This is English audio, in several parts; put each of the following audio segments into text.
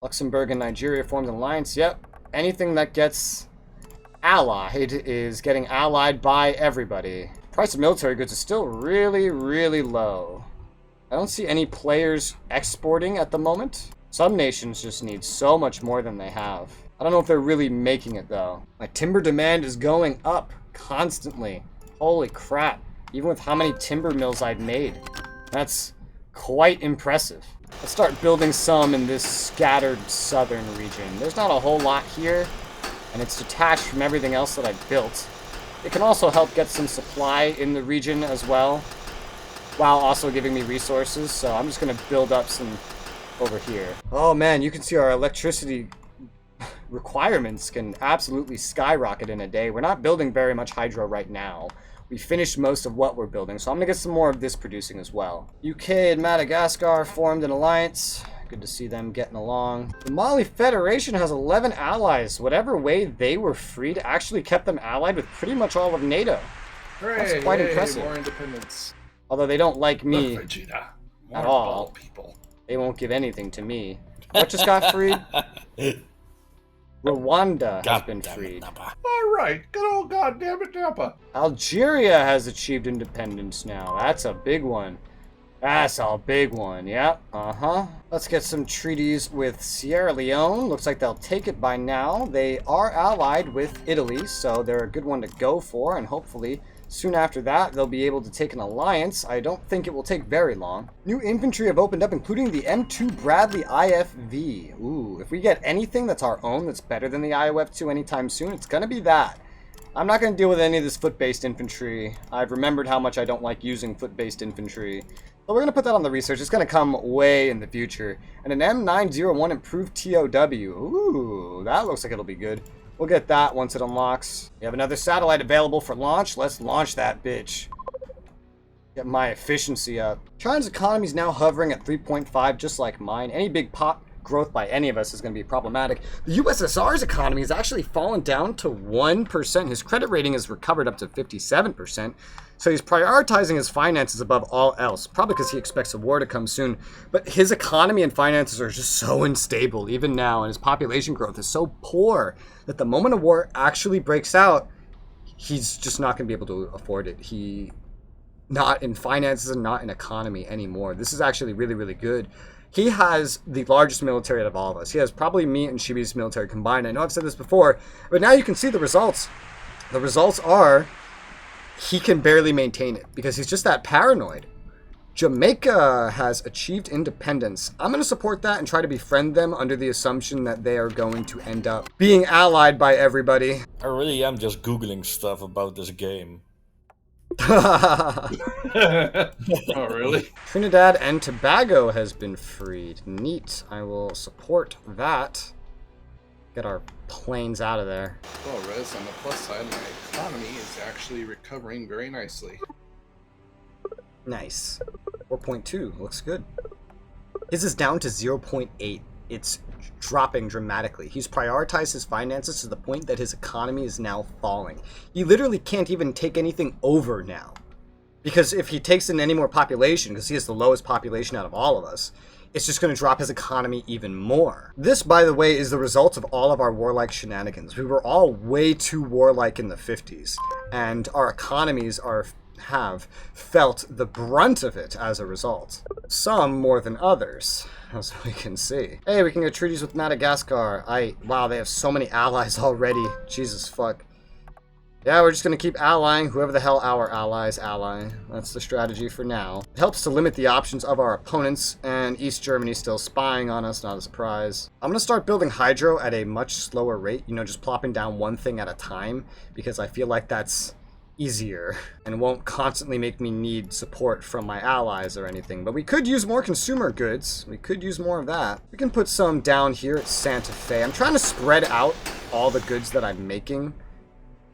Luxembourg and Nigeria formed an alliance. Yep. Anything that gets allied is getting allied by everybody. Price of military goods is still really, really low. I don't see any players exporting at the moment. Some nations just need so much more than they have. I don't know if they're really making it, though. My timber demand is going up constantly. Holy crap. Even with how many timber mills I've made. That's quite impressive. Let's start building some in this scattered southern region. There's not a whole lot here, and it's detached from everything else that I've built. It can also help get some supply in the region as well, while also giving me resources, so I'm just going to build up some over here. Oh man, you can see our electricity requirements can absolutely skyrocket in a day. We're not building very much hydro right now. We finished most of what we're building, so I'm going to get some more of this producing as well. UK and Madagascar formed an alliance. Good to see them getting along. The Mali Federation has 11 allies. Whatever way they were freed actually kept them allied with pretty much all of NATO. Hooray, that's quite impressive. More independence. Although they don't like me More at all. People. They won't give anything to me. What just got freed? Rwanda has been freed. All right, good old goddamn it, Napa. Algeria has achieved independence now. That's a big one. That's a big one. Yep. Let's get some treaties with Sierra Leone. Looks like they'll take it by now. They are allied with Italy, so they're a good one to go for, and hopefully soon after that, they'll be able to take an alliance. I don't think it will take very long. New infantry have opened up, including the M2 Bradley IFV. Ooh, if we get anything that's our own that's better than the IOF-2 anytime soon, it's going to be that. I'm not going to deal with any of this foot-based infantry. I've remembered how much I don't like using foot-based infantry. But we're going to put that on the research. It's going to come way in the future. And an M901 improved TOW. Ooh, that looks like it'll be good. We'll get that once it unlocks. We have another satellite available for launch. Let's launch that bitch. Get my efficiency up. China's economy is now hovering at 3.5, just like mine. Any big pop growth by any of us is going to be problematic. The USSR's economy has actually fallen down to 1%. His credit rating has recovered up to 57%. So he's prioritizing his finances above all else, probably because he expects a war to come soon. But his economy and finances are just so unstable, even now, and his population growth is so poor that the moment a war actually breaks out, he's just not going to be able to afford it. He not in finances and not in economy anymore. This is actually really, really good. He has the largest military out of all of us. He has probably me and Shibi's military combined. I know I've said this before, but now you can see the results. The results are he can barely maintain it because he's just that paranoid. Jamaica has achieved independence. I'm going to support that and try to befriend them under the assumption that they are going to end up being allied by everybody. I really am just Googling stuff about this game. Oh, really? Trinidad and Tobago has been freed. Neat. I will support that. Get our planes out of there. Well, Rez, on the plus side, my economy is actually recovering very nicely. Nice. 4.2. Looks good. His is down to 0.8. It's dropping dramatically. He's prioritized his finances to the point that his economy is now falling. He literally can't even take anything over now. Because if he takes in any more population, because he has the lowest population out of all of us, it's just going to drop his economy even more. This, by the way, is the result of all of our warlike shenanigans. We were all way too warlike in the 50s, and our economies have felt the brunt of it as a result. Some more than others, as we can see. Hey, we can get treaties with Madagascar. Wow, they have so many allies already. Jesus fuck. Yeah, we're just going to keep allying whoever the hell our allies ally. That's the strategy for now. It helps to limit the options of our opponents, and East Germany's still spying on us, not a surprise. I'm going to start building hydro at a much slower rate, just plopping down one thing at a time, because I feel like that's easier and won't constantly make me need support from my allies or anything. But we could use more consumer goods. We could use more of that. We can put some down here at Santa Fe. I'm trying to spread out all the goods that I'm making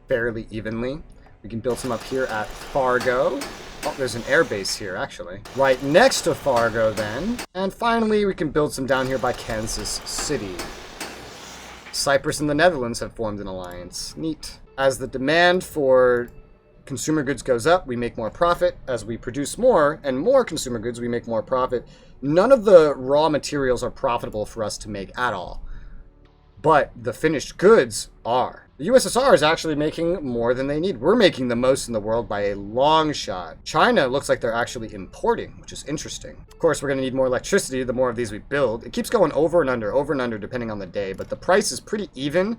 fairly evenly. We can build some up here at Fargo. Oh, there's an air base here, actually. Right next to Fargo, then. And finally, we can build some down here by Kansas City. Cyprus and the Netherlands have formed an alliance. Neat. As the demand for consumer goods goes up, we make more profit. As we produce more and more consumer goods, we make more profit. None of the raw materials are profitable for us to make at all. But the finished goods are. The USSR is actually making more than they need. We're making the most in the world by a long shot. China looks like they're actually importing, which is interesting. Of course, we're going to need more electricity the more of these we build. It keeps going over and under, depending on the day. But the price is pretty even.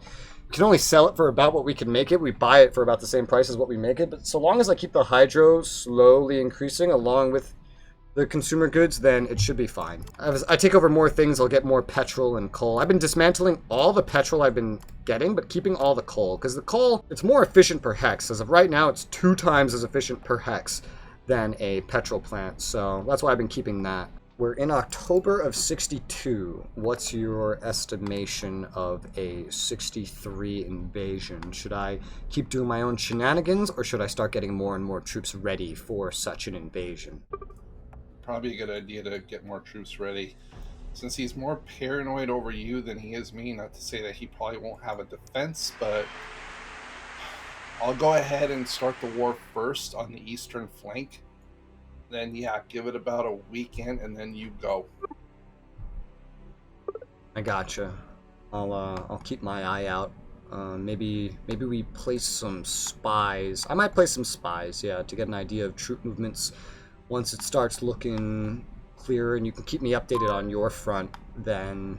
We can only sell it for about what we can make it. We buy it for about the same price as what we make it. But so long as I keep the hydro slowly increasing along with the consumer goods, then it should be fine. As I take over more things, I'll get more petrol and coal. I've been dismantling all the petrol I've been getting, but keeping all the coal. Because the coal, it's more efficient per hex. As of right now, it's 2 times as efficient per hex than a petrol plant. So that's why I've been keeping that. We're in October of 62. What's your estimation of a 63 invasion? Should I keep doing my own shenanigans, or should I start getting more and more troops ready for such an invasion? Probably a good idea to get more troops ready. Since he's more paranoid over you than he is me, not to say that he probably won't have a defense, but I'll go ahead and start the war first on the eastern flank. Then, yeah, give it about a weekend, and then you go. I gotcha. I'll keep my eye out. Maybe we place some spies. I might place some spies, yeah, to get an idea of troop movements. Once it starts looking clearer and you can keep me updated on your front, then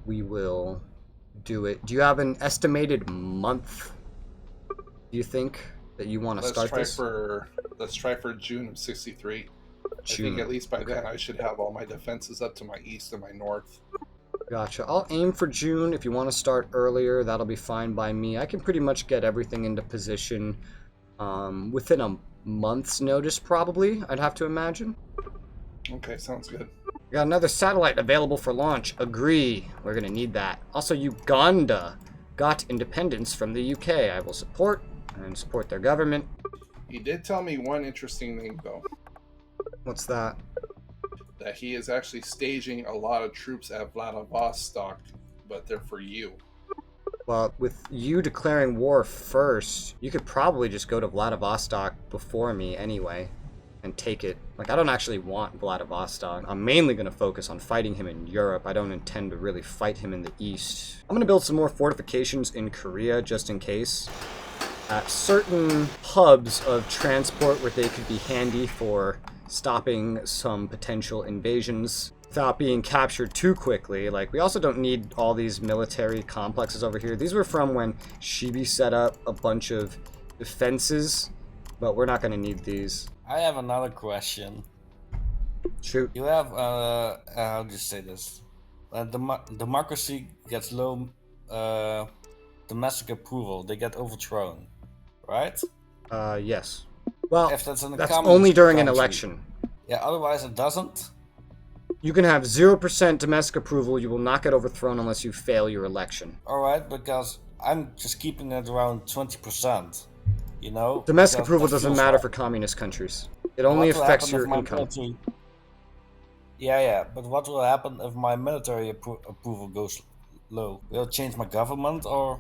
we will do it. Do you have an estimated month, do you think, that you want to start this? Let's try for June of 63. June. I think at least by then I should have all my defenses up to my east and my north. Gotcha. I'll aim for June. If you want to start earlier, that'll be fine by me. I can pretty much get everything into position within a month's notice, probably, I'd have to imagine. Okay, sounds good. We got another satellite available for launch. Agree. We're going to need that. Also, Uganda got independence from the UK. I will support their government. He did tell me one interesting thing, though. What's that? That he is actually staging a lot of troops at Vladivostok, but they're for you. Well, with you declaring war first, you could probably just go to Vladivostok before me anyway and take it. Like, I don't actually want Vladivostok. I'm mainly going to focus on fighting him in Europe. I don't intend to really fight him in the east. I'm going to build some more fortifications in Korea just in case. At certain hubs of transport where they could be handy for stopping some potential invasions without being captured too quickly. Like, we also don't need all these military complexes over here. These were from when Shibi set up a bunch of defenses, but we're not going to need these. I have another question. Shoot. You have, how do you say this? Democracy gets low domestic approval. They get overthrown, right? Yes. Well, if that's only during an election. Yeah, otherwise it doesn't. You can have 0% domestic approval. You will not get overthrown unless you fail your election. Alright, because I'm just keeping it around 20%. You know? Domestic approval doesn't matter for communist countries. It only affects your income. Yeah, but what will happen if my military approval goes low? Will it change my government, or?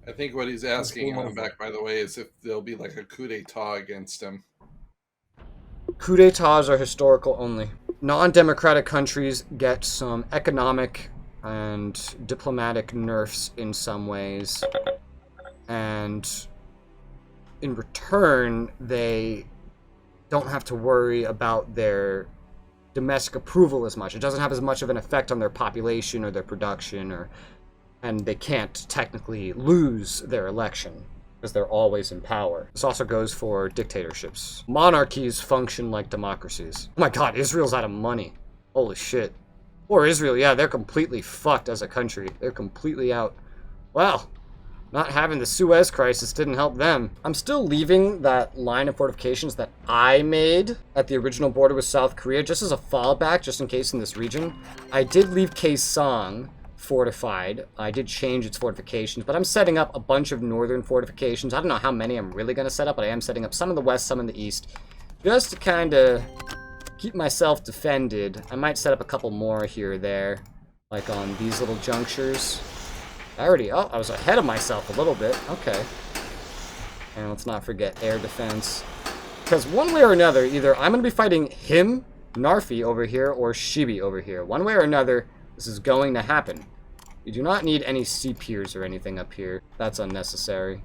I think what he's asking on the back, by the way, is if there'll be like a coup d'etat against him. Coup d'etats are historical only. Non-democratic countries get some economic and diplomatic nerfs in some ways, and in return, they don't have to worry about their domestic approval as much. It doesn't have as much of an effect on their population or their production, and they can't technically lose their election because they're always in power. This also goes for dictatorships. Monarchies function like democracies. Oh my god, Israel's out of money. Holy shit. Or Israel, yeah, they're completely fucked as a country. They're completely out. Well, not having the Suez crisis didn't help them. I'm still leaving that line of fortifications that I made at the original border with South Korea just as a fallback, just in case in this region. I did leave Kaesong fortified. I did change its fortifications, but I'm setting up a bunch of northern fortifications. I don't know how many I'm really going to set up, but I am setting up some in the west, some in the east, just to kind of keep myself defended. I might set up a couple more here or there, like on these little junctures. I was ahead of myself a little bit. Okay. And let's not forget air defense. Because one way or another, either I'm going to be fighting him, Narfi, over here, or Shibi over here. One way or another, this is going to happen. We do not need any sea piers or anything up here. That's unnecessary.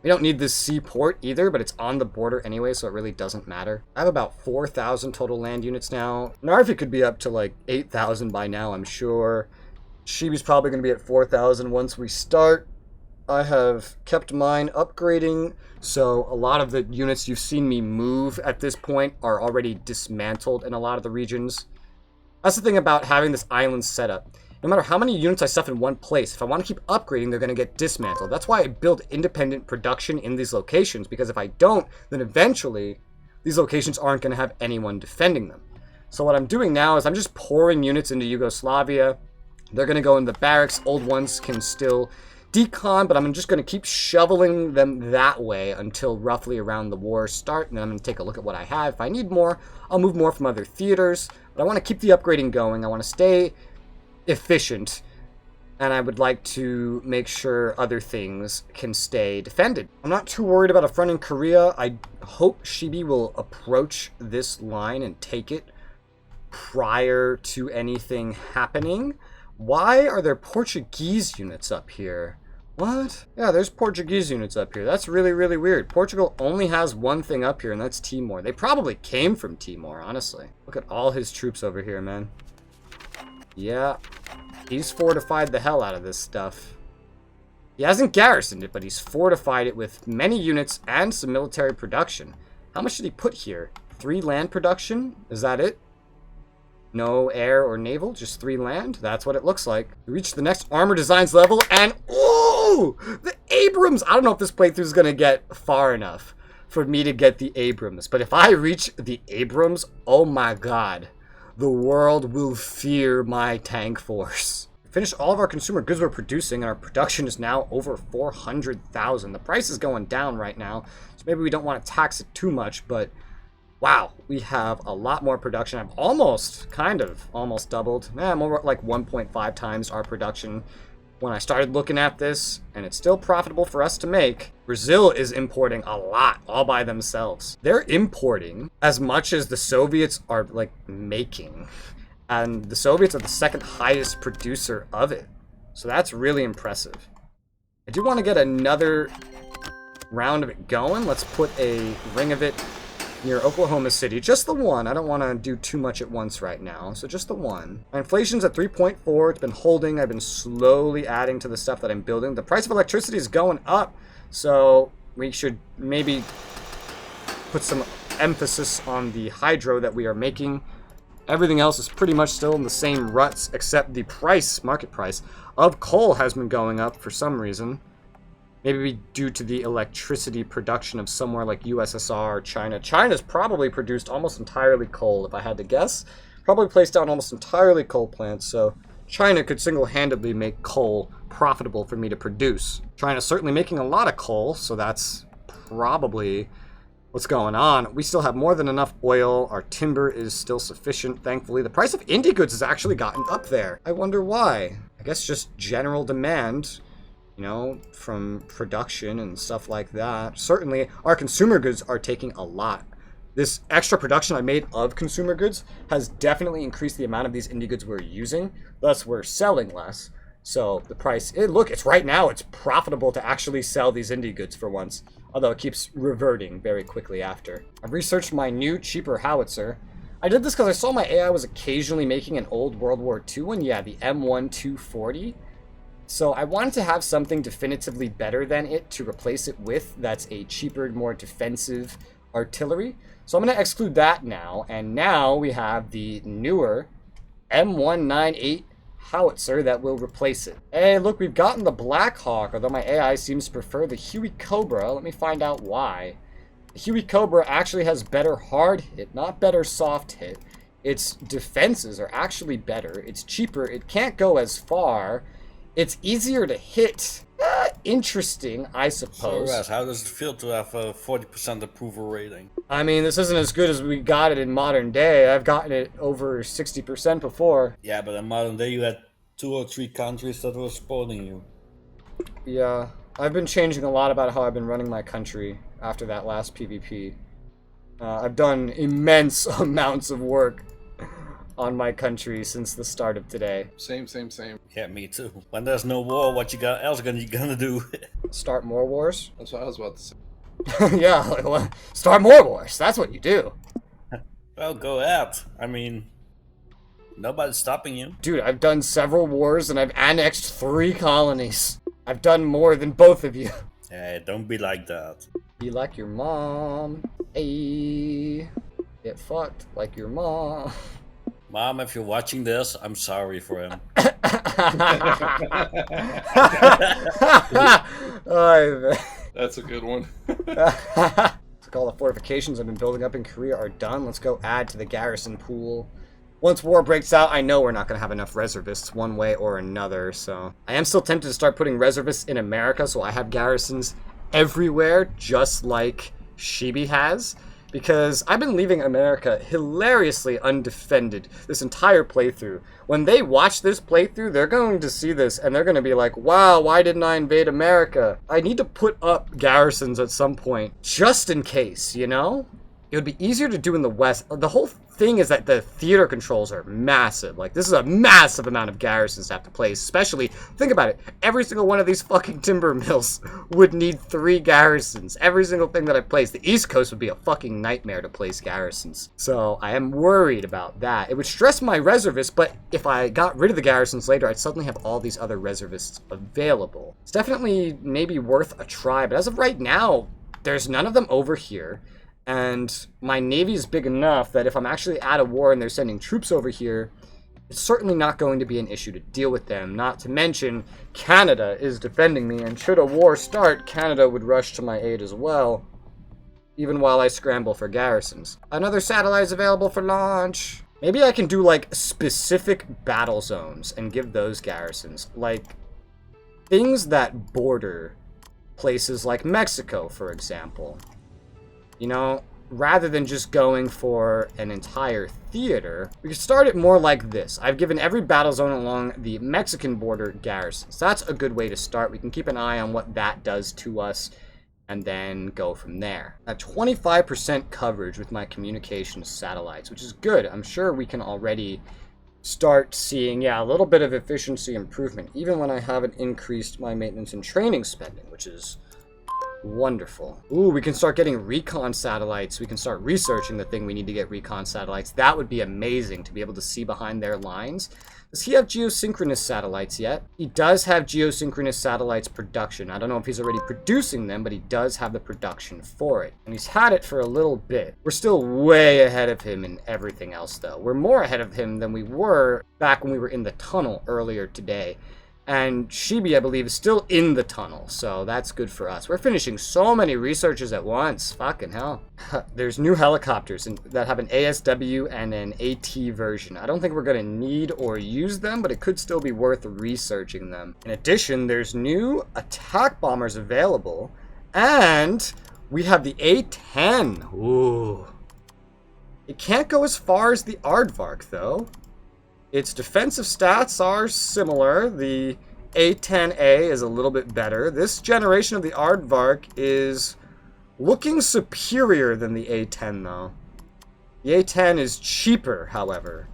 We don't need this seaport either, but it's on the border anyway, so it really doesn't matter. I have about 4,000 total land units now. Narfi could be up to like 8,000 by now, I'm sure. Shibi's probably going to be at 4,000 once we start. I have kept mine upgrading, so a lot of the units you've seen me move at this point are already dismantled in a lot of the regions. That's the thing about having this island setup. No matter how many units I stuff in one place, if I want to keep upgrading, they're going to get dismantled. That's why I build independent production in these locations, because if I don't, then eventually these locations aren't going to have anyone defending them. So what I'm doing now is I'm just pouring units into Yugoslavia. They're going to go in the barracks. Old ones can still decon, but I'm just going to keep shoveling them that way until roughly around the war start, and then I'm going to take a look at what I have. If I need more, I'll move more from other theaters, but I want to keep the upgrading going. I want to stay efficient, and I would like to make sure other things can stay defended. I'm not too worried about a front in Korea. I hope Shibi will approach this line and take it prior to anything happening. Why are there Portuguese units up here? What? Yeah, there's Portuguese units up here. That's really, really weird. Portugal only has one thing up here, and that's Timor. They probably came from Timor, honestly. Look at all his troops over here, man. Yeah, he's fortified the hell out of this stuff. He hasn't garrisoned it, but he's fortified it with many units and some military production. How much did he put here? 3 land production? Is that it? No air or naval, just 3 land? That's what it looks like. We reach the next armor designs level, and oh! The Abrams! I don't know if this playthrough is going to get far enough for me to get the Abrams, but if I reach the Abrams, oh my god. The world will fear my tank force. We finished all of our consumer goods we're producing, and our production is now over 400,000. The price is going down right now, so maybe we don't want to tax it too much, but wow, we have a lot more production. I've almost doubled. More like 1.5 times our production when I started looking at this, and it's still profitable for us to make. Brazil is importing a lot all by themselves. They're importing as much as the Soviets are like making, and the Soviets are the second highest producer of it. So that's really impressive. I do want to get another round of it going. Let's put a ring of it near Oklahoma City. Just the one. I don't want to do too much at once right now. So just the one. My inflation's at 3.4. It's been holding. I've been slowly adding to the stuff that I'm building. The price of electricity is going up. So we should maybe put some emphasis on the hydro that we are making. Everything else is pretty much still in the same ruts, except the price, market price, of coal has been going up for some reason. Maybe due to the electricity production of somewhere like USSR or China. China's probably produced almost entirely coal, if I had to guess. Probably placed down almost entirely coal plants, so China could single-handedly make coal profitable for me to produce. China's certainly making a lot of coal, so that's probably what's going on. We still have more than enough oil. Our timber is still sufficient, thankfully. The price of indie goods has actually gotten up there. I wonder why. I guess just general demand, you know, from production and stuff like that. Certainly, our consumer goods are taking a lot. This extra production I made of consumer goods has definitely increased the amount of these indie goods we're using. Thus, we're selling less. So the price, look, it's right now, it's profitable to actually sell these indie goods for once. Although it keeps reverting very quickly after. I've researched my new, cheaper howitzer. I did this because I saw my AI was occasionally making an old World War II one. Yeah, the M1240. So I wanted to have something definitively better than it to replace it with that's a cheaper, more defensive artillery. So I'm going to exclude that now. And now we have the newer M198 howitzer that will replace it. Hey, look, we've gotten the Black Hawk, although my AI seems to prefer the Huey Cobra. Let me find out why. The Huey Cobra actually has better hard hit, not better soft hit. Its defenses are actually better. It's cheaper. It can't go as far. It's easier to hit. Interesting, I suppose. So, Raz, how does it feel to have a 40% approval rating? I mean, this isn't as good as we got it in modern day. I've gotten it over 60% before. Yeah, but in modern day you had 2 or 3 countries that were supporting you. Yeah. I've been changing a lot about how I've been running my country after that last PvP. I've done immense amounts of work on my country since the start of today. Same. Yeah, me too. When there's no war, what you else gonna do? Start more wars? That's what I was about to say. Yeah, like, well, start more wars. That's what you do. Well, go ahead. I mean, nobody's stopping you. Dude, I've done several wars and I've annexed 3 colonies. I've done more than both of you. Hey, don't be like that. Be like your mom. Hey. Get fucked like your mom. Mom, if you're watching this, I'm sorry for him. That's a good one. Like all the fortifications I've been building up in Korea are done. Let's go add to the garrison pool. Once war breaks out, I know we're not going to have enough reservists one way or another, so... I am still tempted to start putting reservists in America, so I have garrisons everywhere, just like Shibi has. Because I've been leaving America hilariously undefended this entire playthrough. When they watch this playthrough, they're going to see this and they're going to be like, wow, why didn't I invade America? I need to put up garrisons at some point, just in case, you know? It would be easier to do in the West. The whole thing is that the theater controls are massive. Like, this is a massive amount of garrisons to have to place. Especially, think about it. Every single one of these fucking timber mills would need 3 garrisons. Every single thing that I place. The East Coast would be a fucking nightmare to place garrisons. So, I am worried about that. It would stress my reservists, but if I got rid of the garrisons later, I'd suddenly have all these other reservists available. It's definitely maybe worth a try, but as of right now, there's none of them over here. And my navy is big enough that if I'm actually at a war and they're sending troops over here, it's certainly not going to be an issue to deal with them. Not to mention, Canada is defending me, and should a war start, Canada would rush to my aid as well, even while I scramble for garrisons. Another satellite is available for launch. Maybe I can do, like, specific battle zones and give those garrisons. Like, things that border places like Mexico, for example. You know, rather than just going for an entire theater, we could start it more like this. I've given every battle zone along the Mexican border garrisons. That's a good way to start. We can keep an eye on what that does to us and then go from there. At 25% coverage with my communications satellites, which is good. I'm sure we can already start seeing, yeah, a little bit of efficiency improvement, even when I haven't increased my maintenance and training spending, which is wonderful. Ooh, we can start getting recon satellites. We can start researching the thing we need to get recon satellites. That would be amazing to be able to see behind their lines. Does he have geosynchronous satellites yet? He does have geosynchronous satellites production. I don't know if he's already producing them, but he does have the production for it. And he's had it for a little bit. We're still way ahead of him in everything else, though. We're more ahead of him than we were back when we were in the tunnel earlier today. And Shibi, I believe, is still in the tunnel, so that's good for us. We're finishing so many researches at once. Fucking hell. There's new helicopters that have an ASW and an AT version. I don't think we're going to need or use them, but it could still be worth researching them. In addition, there's new attack bombers available, and we have the A10. Ooh. It can't go as far as the Aardvark, though. Its defensive stats are similar. The A10A is a little bit better. This generation of the Aardvark is looking superior than the A10, though. The A10 is cheaper, however.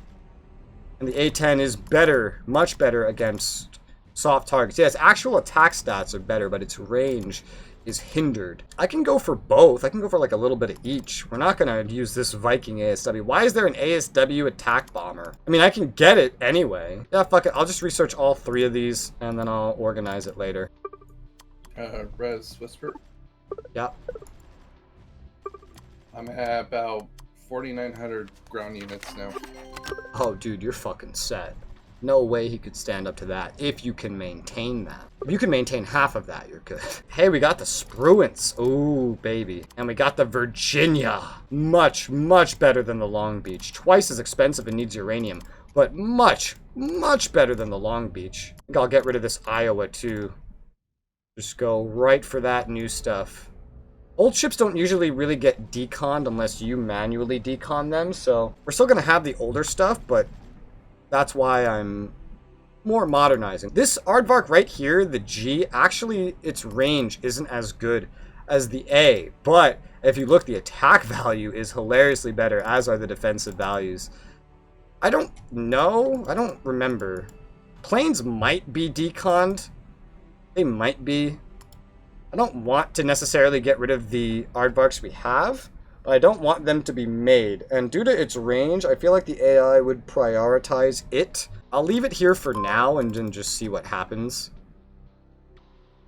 And the A10 is better, much better against soft targets. Yeah, its actual attack stats are better, but its range is hindered. I can go for both. I can go for like a little bit of each. We're not going to use this Viking ASW. Why is there an ASW attack bomber? I mean, I can get it anyway. Yeah, fuck it. I'll just research all 3 of these and then I'll organize it later. Res Whisper? Yeah. I'm at about 4,900 ground units now. Oh, dude, you're fucking set. No way he could stand up to that if you can maintain that. If you can maintain half of that, you're good. Hey, we got the Spruance. Ooh, baby. And we got the Virginia. Much, much better than the Long Beach. Twice as expensive and needs uranium, but much, much better than the Long Beach. I think I'll get rid of this Iowa, too. Just go right for that new stuff. Old ships don't usually really get deconned unless you manually decon them, so we're still going to have the older stuff, but that's why I'm more modernizing. This aardvark right here, the G, actually its range isn't as good as the A, but if you look, the attack value is hilariously better, as are the defensive values. I don't know. I don't remember. Planes might be deconned. They might be. I don't want to necessarily get rid of the aardvarks we have, but I don't want them to be made. And due to its range, I feel like the AI would prioritize it. I'll leave it here for now and then just see what happens.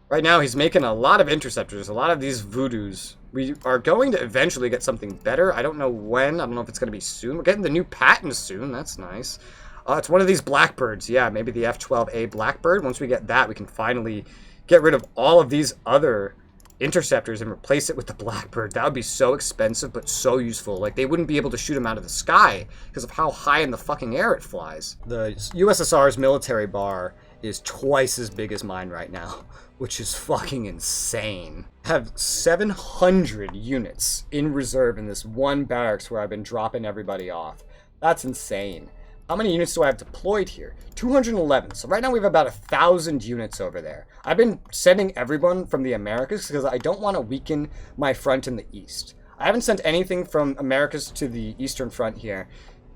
Right now, he's making a lot of interceptors, a lot of these voodoos. We are going to eventually get something better. I don't know when. I don't know if it's going to be soon. We're getting the new patent soon. That's nice. It's one of these blackbirds. Yeah, maybe the F-12A blackbird. Once we get that, we can finally get rid of all of these other interceptors and replace it with the blackbird. That would be so expensive, but so useful. Like, they wouldn't be able to shoot them out of the sky because of how high in the fucking air it flies. The USSR's military bar is twice as big as mine right now, which is fucking insane. I have 700 units in reserve in this one barracks where I've been dropping everybody off. That's insane. How many units do I have deployed here? 211. So right now we have about 1,000 units over there. I've been sending everyone from the Americas because I don't want to weaken my front in the east. I haven't sent anything from Americas to the eastern front here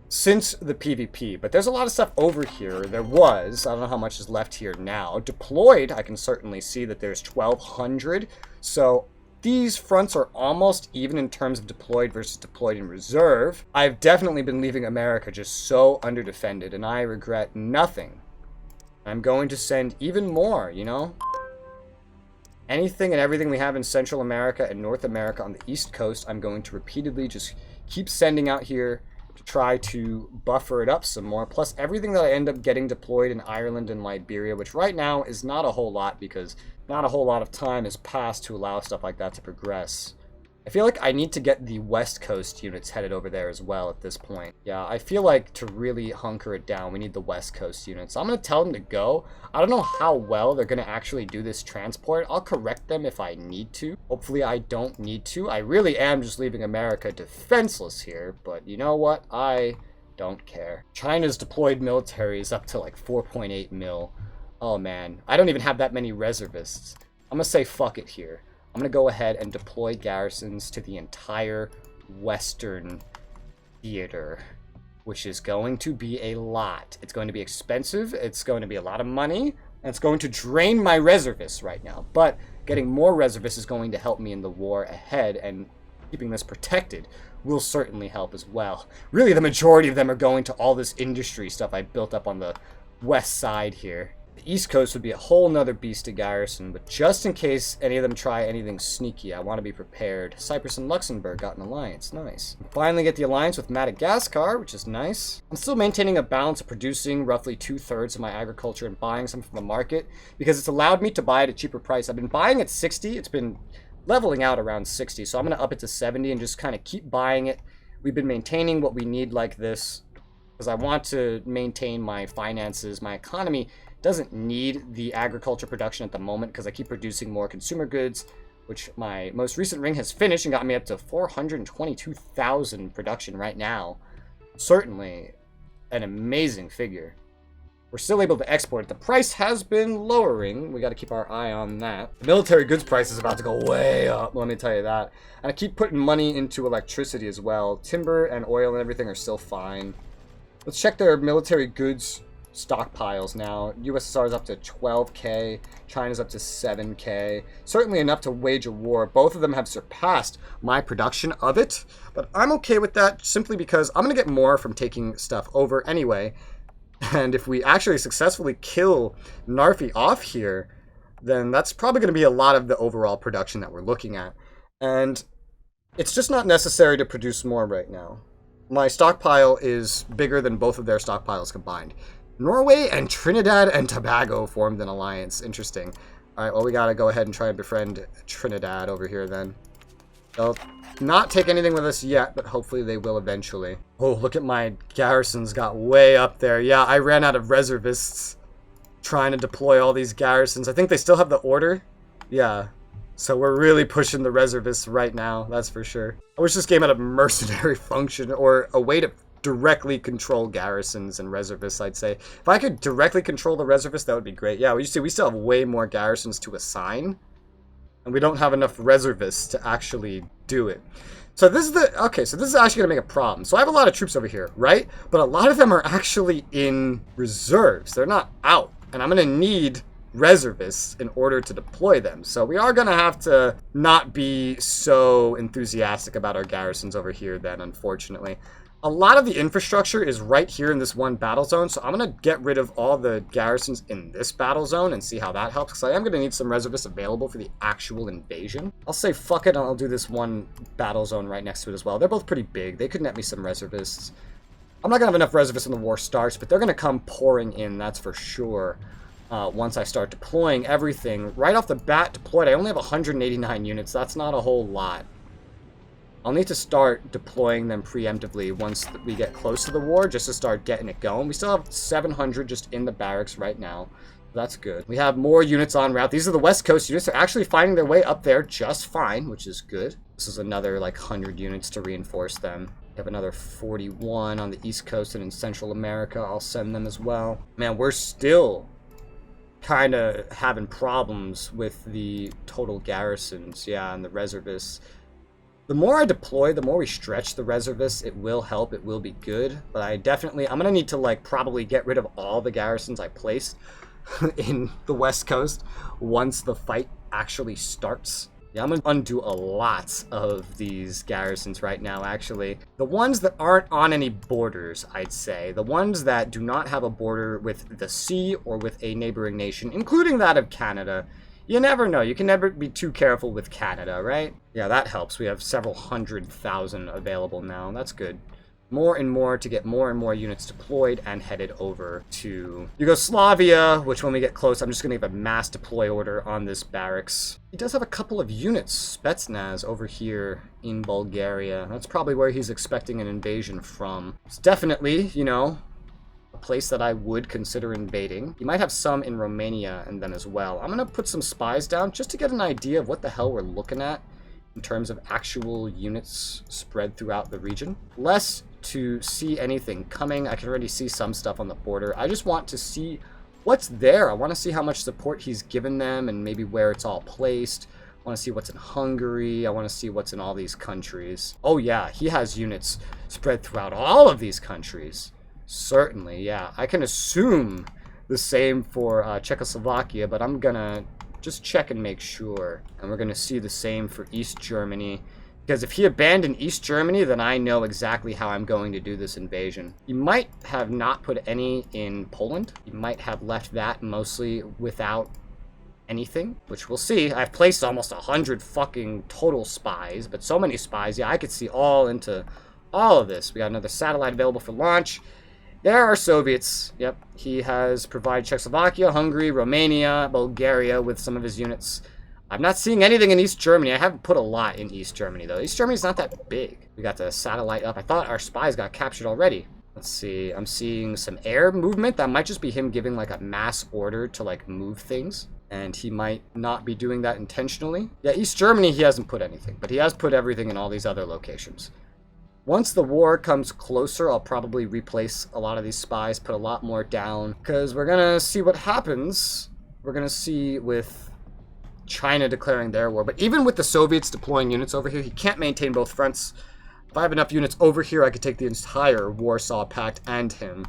since the PvP, but there's a lot of stuff over here. There was, I don't know how much is left here now. Deployed, I can certainly see that there's 1,200. So these fronts are almost even in terms of deployed versus deployed in reserve. I've definitely been leaving America just so underdefended, and I regret nothing. I'm going to send even more, you know? Anything and everything we have in Central America and North America on the East Coast, I'm going to repeatedly just keep sending out here to try to buffer it up some more. Plus everything that I end up getting deployed in Ireland and Liberia, which right now is not a whole lot because not a whole lot of time has passed to allow stuff like that to progress. I feel like I need to get the West Coast units headed over there as well at this point. Yeah, I feel like to really hunker it down, we need the West Coast units. I'm going to tell them to go. I don't know how well they're going to actually do this transport. I'll correct them if I need to. Hopefully I don't need to. I really am just leaving America defenseless here, but you know what? I don't care. China's deployed military is up to like 4.8 mil. Oh man, I don't even have that many reservists. I'm going to say fuck it here. I'm going to go ahead and deploy garrisons to the entire Western theater, which is going to be a lot. It's going to be expensive, it's going to be a lot of money, and it's going to drain my reservists right now. But getting more reservists is going to help me in the war ahead, and keeping this protected will certainly help as well. Really, the majority of them are going to all this industry stuff I built up on the west side here. The East Coast would be a whole nother beast to garrison, but just in case any of them try anything sneaky, I want to be prepared. Cyprus and Luxembourg got an alliance. Nice. Finally get the alliance with Madagascar, which is nice. I'm still maintaining a balance of producing roughly 2/3 of my agriculture and buying some from the market because it's allowed me to buy at a cheaper price. I've been buying at 60. It's been leveling out around 60, so I'm going to up it to 70 and just kind of keep buying it. We've been maintaining what we need like this because I want to maintain my finances, my economy. Doesn't need the agriculture production at the moment because I keep producing more consumer goods, which my most recent ring has finished and got me up to 422,000 production right now. Certainly an amazing figure. We're still able to export it. The price has been lowering. We got to keep our eye on that. The military goods price is about to go way up, let me tell you that. And I keep putting money into electricity as well. Timber and oil and everything are still fine. Let's check their military goods stockpiles now. USSR is up to 12k, China's up to 7k. Certainly enough to wage a war. Both of them have surpassed my production of it, but I'm okay with that simply because I'm going to get more from taking stuff over anyway. And if we actually successfully kill Narfi off here, then that's probably going to be a lot of the overall production that we're looking at. And it's just not necessary to produce more right now. My stockpile is bigger than both of their stockpiles combined. Norway and Trinidad and Tobago formed an alliance. Interesting. All right, well, we got to go ahead and try and befriend Trinidad over here then. They'll not take anything with us yet, but hopefully they will eventually. Oh, look at my garrisons got way up there. Yeah, I ran out of reservists trying to deploy all these garrisons. I think they still have the order. Yeah. So we're really pushing the reservists right now, that's for sure. I wish this game had a mercenary function or a way to directly control garrisons and reservists, I'd say. If I could directly control the reservists, that would be great. Yeah, we still have way more garrisons to assign. And we don't have enough reservists to actually do it. So this is so this is actually going to make a problem. So I have a lot of troops over here, right? But a lot of them are actually in reserves. They're not out. And I'm going to need reservists in order to deploy them. So we are going to have to not be so enthusiastic about our garrisons over here then, unfortunately. A lot of the infrastructure is right here in this one battle zone, so I'm going to get rid of all the garrisons in this battle zone and see how that helps, because I am going to need some reservists available for the actual invasion. I'll say fuck it, and I'll do this one battle zone right next to it as well. They're both pretty big. They could net me some reservists. I'm not going to have enough reservists when the war starts, but they're going to come pouring in, that's for sure, once I start deploying everything. Right off the bat deployed, I only have 189 units. That's not a whole lot. I'll need to start deploying them preemptively once we get close to the war, just to start getting it going. We still have 700 just in the barracks right now. That's good. We have more units en route. These are the West Coast units. They're actually finding their way up there just fine, which is good. This is another, like, 100 units to reinforce them. We have another 41 on the East Coast and in Central America. I'll send them as well. Man, we're still kind of having problems with the total garrisons, yeah, and the reservists. The more I deploy, the more we stretch the reservists, it will help, it will be good. But I'm going to need to, like, probably get rid of all the garrisons I placed in the West Coast once the fight actually starts. Yeah, I'm going to undo a lot of these garrisons right now, actually. The ones that aren't on any borders, I'd say. The ones that do not have a border with the sea or with a neighboring nation, including that of Canada. You never know. You can never be too careful with Canada, right? Yeah, that helps. We have several 100,000 available now. That's good. More and more to get more and more units deployed and headed over to Yugoslavia, which when we get close, I'm just going to give a mass deploy order on this barracks. He does have a couple of units, Spetsnaz, over here in Bulgaria. That's probably where he's expecting an invasion from. It's definitely, you know, a place that I would consider invading. You might have some in Romania and then as well. I'm going to put some spies down just to get an idea of what the hell we're looking at in terms of actual units spread throughout the region. Less to see anything coming. I can already see some stuff on the border. I just want to see what's there. I want to see how much support he's given them and maybe where it's all placed. I want to see what's in Hungary. I want to see what's in all these countries. Oh yeah, he has units spread throughout all of these countries. Certainly, yeah. I can assume the same for Czechoslovakia, but I'm gonna just check and make sure. And we're gonna see the same for East Germany. Because if he abandoned East Germany, then I know exactly how I'm going to do this invasion. He might have not put any in Poland. He might have left that mostly without anything, which we'll see. I've placed almost 100 fucking total spies, but so many spies. Yeah, I could see all into all of this. We got another satellite available for launch. There are Soviets. Yep, he has provided Czechoslovakia, Hungary, Romania, Bulgaria with some of his units. I'm not seeing anything in East Germany. I haven't put a lot in East Germany, though. East Germany's not that big. We got the satellite up. I thought our spies got captured already. Let's see. I'm seeing some air movement. That might just be him giving, like, a mass order to, like, move things. And he might not be doing that intentionally. Yeah, East Germany, he hasn't put anything. But he has put everything in all these other locations. Once the war comes closer, I'll probably replace a lot of these spies, put a lot more down. Because we're going to see what happens. We're going to see with China declaring their war. But even with the Soviets deploying units over here, he can't maintain both fronts. If I have enough units over here, I could take the entire Warsaw Pact and him,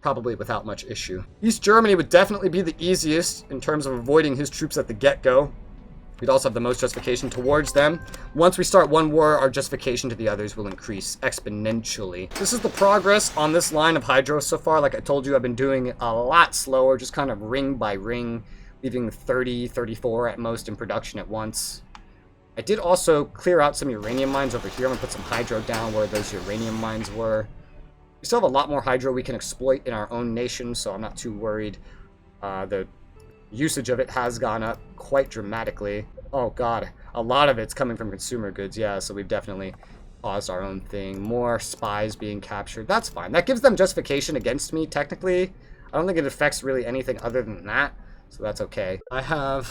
probably without much issue. East Germany would definitely be the easiest in terms of avoiding his troops at the get-go. We'd also have the most justification towards them. Once we start one war, our justification to the others will increase exponentially. This is the progress on this line of Hydro so far. Like I told you, I've been doing it a lot slower, just kind of ring by ring, leaving 30, 34 at most in production at once. I did also clear out some uranium mines over here. I'm going to put some hydro down where those uranium mines were. We still have a lot more hydro we can exploit in our own nation, so I'm not too worried. The usage of it has gone up quite dramatically. Oh god, a lot of it's coming from consumer goods, yeah, so we've definitely caused our own thing. More spies being captured. That's fine. That gives them justification against me, technically. I don't think it affects really anything other than that. So that's okay. I have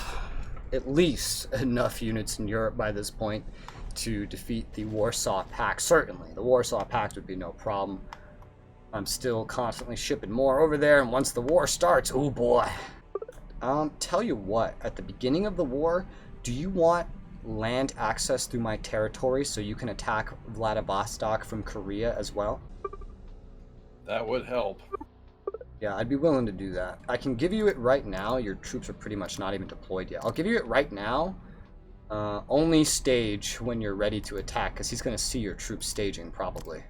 at least enough units in Europe by this point to defeat the Warsaw Pact. Certainly, the Warsaw Pact would be no problem. I'm still constantly shipping more over there, and once the war starts, oh boy. Tell you what, at the beginning of the war, do you want land access through my territory so you can attack Vladivostok from Korea as well? That would help. Yeah, I'd be willing to do that. I can give you it right now. Your troops are pretty much not even deployed yet. I'll give you it right now. Only stage when you're ready to attack, because he's going to see your troops staging, probably.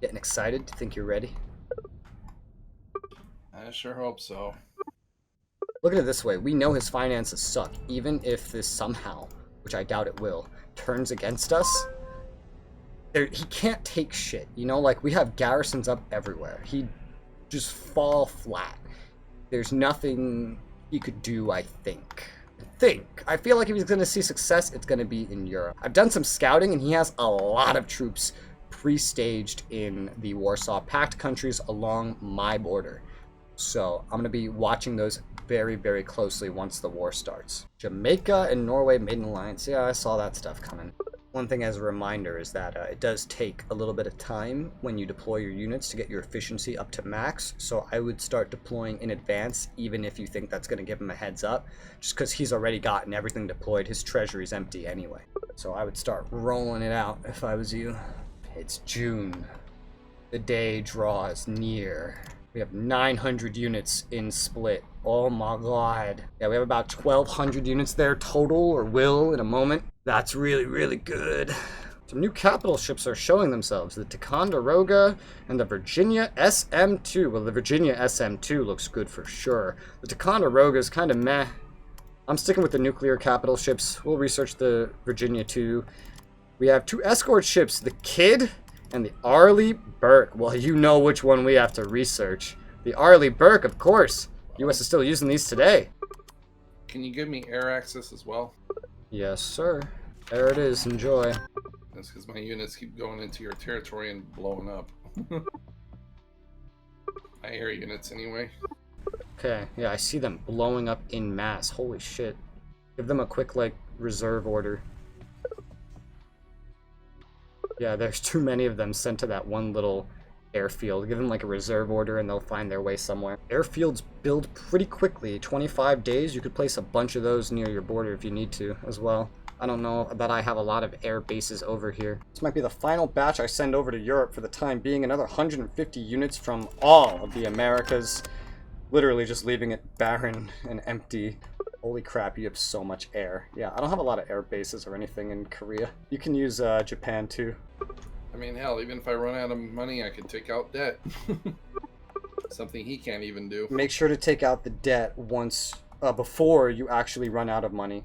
Getting excited? Think you're ready? I sure hope so. Look at it this way. We know his finances suck. Even if this somehow, which I doubt it will, turns against us, he can't take shit. You know, like, we have garrisons up everywhere. He'd just fall flat. There's nothing he could do, I think. I feel like if he's going to see success, it's going to be in Europe. I've done some scouting, and he has a lot of troops pre-staged in the Warsaw Pact countries along my border. So I'm going to be watching those very, very closely once the war starts. Jamaica and Norway made an alliance. Yeah, I saw that stuff coming. One thing as a reminder is that it does take a little bit of time when you deploy your units to get your efficiency up to max, so I would start deploying in advance, even if you think that's going to give him a heads up, just because he's already gotten everything deployed. His treasury's empty anyway. So I would start rolling it out if I was you. It's June. The day draws near. We have 900 units in Split. Oh my god. Yeah, we have about 1,200 units there total, or will in a moment. That's really, really good. Some new capital ships are showing themselves. The Ticonderoga and the Virginia SM2. Well, the Virginia SM2 looks good for sure. The Ticonderoga is kind of meh. I'm sticking with the nuclear capital ships. We'll research the Virginia too. We have 2 escort ships, the Kid and the Arleigh Burke. Well, you know which one we have to research. The Arleigh Burke, of course. US is still using these today. Can you give me air access as well? Yes, sir. There it is. Enjoy. That's because my units keep going into your territory and blowing up. My air units, anyway. Okay, yeah, I see them blowing up en masse. Holy shit. Give them a quick, like, reserve order. Yeah, there's too many of them sent to that one little airfield. Give them, like, a reserve order and they'll find their way somewhere. Airfields build pretty quickly. 25 days, you could place a bunch of those near your border if you need to as well. I don't know that I have a lot of air bases over here. This might be the final batch I send over to Europe for the time being. Another 150 units from all of the Americas. Literally just leaving it barren and empty. Holy crap, you have so much air. Yeah, I don't have a lot of air bases or anything in Korea. You can use Japan too. I mean, hell, even if I run out of money, I could take out debt. Something he can't even do. Make sure to take out the debt once, before you actually run out of money.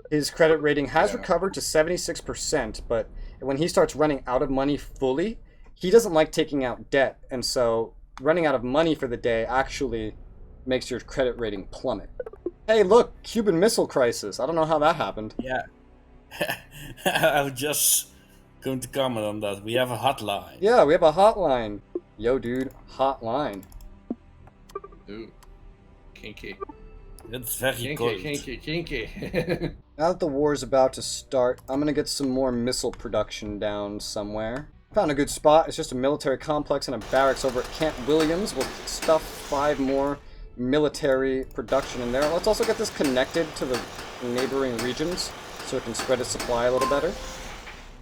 His credit rating has recovered to 76%, but when he starts running out of money fully, he doesn't like taking out debt, and so running out of money for the day actually makes your credit rating plummet. Hey, look, Cuban Missile Crisis. I don't know how that happened. Yeah. I was just going to comment on that. We have a hotline. Yeah, we have a hotline. Yo, dude, hotline. Ooh, kinky. It's very Kinky, cold. kinky. Now that the war is about to start, I'm gonna get some more missile production down somewhere. Found a good spot. It's just a military complex and a barracks over at Camp Williams. We'll stuff 5 more military production in there. Let's also get this connected to the neighboring regions so it can spread its supply a little better.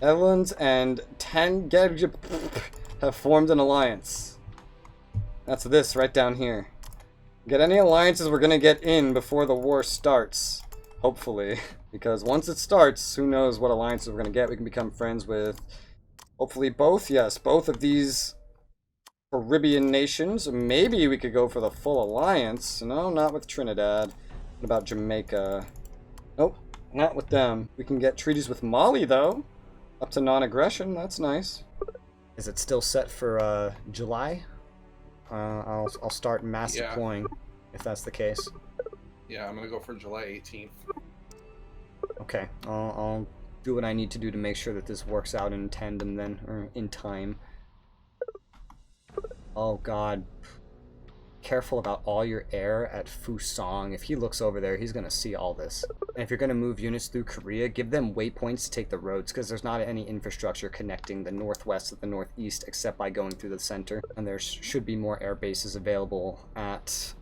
Evans and Tangeb have formed an alliance. That's this right down here. Get any alliances we're gonna get in before the war starts. Hopefully. Because once it starts, who knows what alliances we're gonna get. We can become friends with, hopefully, both. Yes, both of these Caribbean nations. Maybe we could go for the full alliance. No, not with Trinidad. What about Jamaica? Nope, not with them. We can get treaties with Mali, though. Up to non-aggression. That's nice. Is it still set for July? I'll start mass deploying if that's the case. Yeah, I'm gonna go for July 18th. Okay, I'll do what I need to do to make sure that this works out in tandem then, or in time. Oh god. careful about all your air at Fusong. If he looks over there, he's going to see all this. And if you're going to move units through Korea, give them waypoints to take the roads, because there's not any infrastructure connecting the northwest with the northeast except by going through the center. And there should be more air bases available at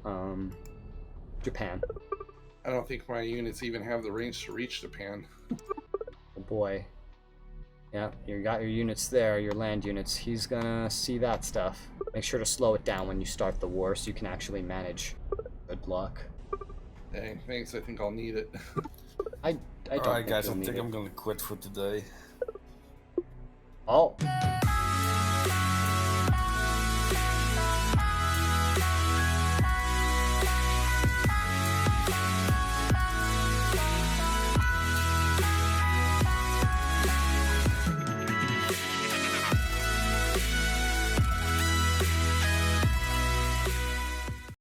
Japan. I don't think my units even have the range to reach Japan. Oh boy. Yeah, you got your units there, your land units. He's gonna see that stuff. Make sure to slow it down when you start the war so you can actually manage. Good luck. Dang, thanks. I think I'll need it. I don't Alright think guys, you'll I need think it. I'm gonna quit for today. Oh,